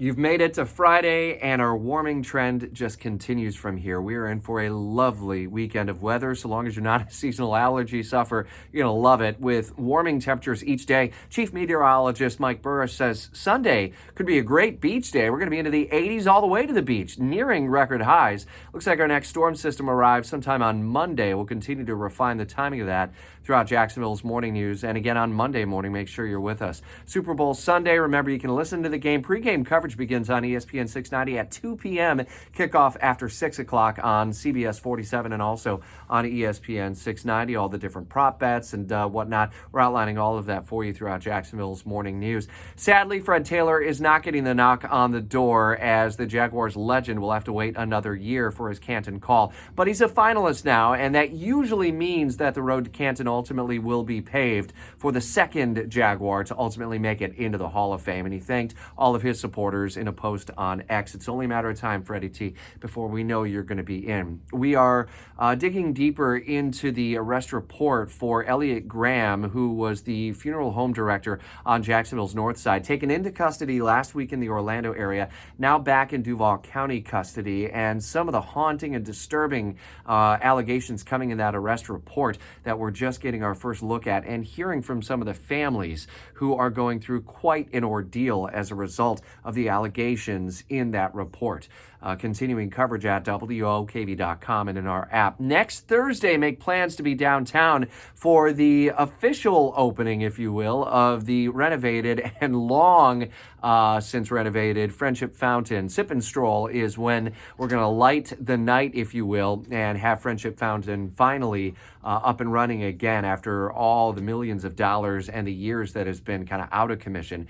You've made it to Friday, and our warming trend just continues from here. We are in for a lovely weekend of weather. So long as you're not a seasonal allergy sufferer, you're going to love it. With warming temperatures each day, Chief Meteorologist Mike Burris says Sunday could be a great beach day. We're going to be into the 80s all the way to the beach, nearing record highs. Looks like our next storm system arrives sometime on Monday. We'll continue to refine the timing of that throughout Jacksonville's morning news. And again on Monday morning, make sure you're with us. Super Bowl Sunday, remember you can listen to the game. Pre-game coverage begins on ESPN 690 at 2 p.m. Kickoff after 6 o'clock on CBS 47 and also on ESPN 690. All the different prop bets and whatnot. We're outlining all of that for you throughout Jacksonville's morning news. Sadly, Fred Taylor is not getting the knock on the door, as the Jaguars legend will have to wait another year for his Canton call. But he's a finalist now, and that usually means that the road to Canton ultimately will be paved for the second Jaguar to ultimately make it into the Hall of Fame. And he thanked all of his supporters in a post on X. It's only a matter of time, Freddie T, before we know you're going to be in. We are digging deeper into the arrest report for Elliott Graham, who was the funeral home director on Jacksonville's north side, taken into custody last week in the Orlando area, now back in Duval County custody, and some of the haunting and disturbing allegations coming in that arrest report that we're just getting our first look at, and hearing from some of the families who are going through quite an ordeal as a result of the allegations in that report. Continuing coverage at WOKV.com and in our app. Next Thursday, make plans to be downtown for the official opening, if you will, of the renovated and long since renovated Friendship Fountain. Sip and Stroll is when we're going to light the night, if you will, and have Friendship Fountain finally up and running again after all the millions of dollars and the years that has been kind of out of commission.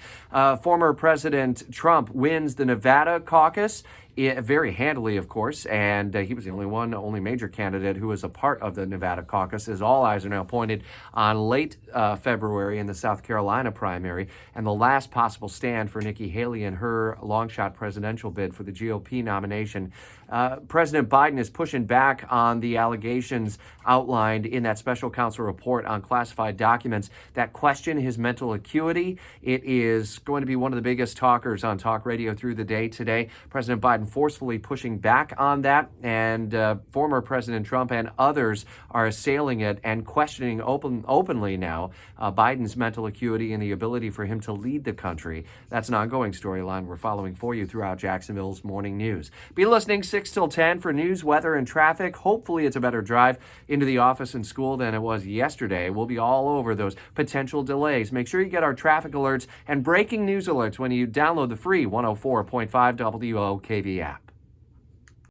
Former President Trump wins the Nevada caucus very handily, of course, and he was the only major candidate who was a part of the Nevada caucus, as all eyes are now pointed on late February in the South Carolina primary and the last possible stand for Nikki Haley and her long-shot presidential bid for the GOP nomination. President Biden is pushing back on the allegations outlined in that special counsel report on classified documents that question his mental acuity. It is going to be one of the biggest talkers on talk radio through the day today. President Biden forcefully pushing back on that, and former President Trump and others are assailing it and questioning openly now Biden's mental acuity and the ability for him to lead the country. That's an ongoing storyline we're following for you throughout Jacksonville's morning news. Be listening 6 till 10 for news, weather, and traffic. Hopefully it's a better drive into the office and school than it was yesterday. We'll be all over those potential delays. Make sure you get our traffic alerts and breaking news alerts when you download the free 104.5 WOKV app.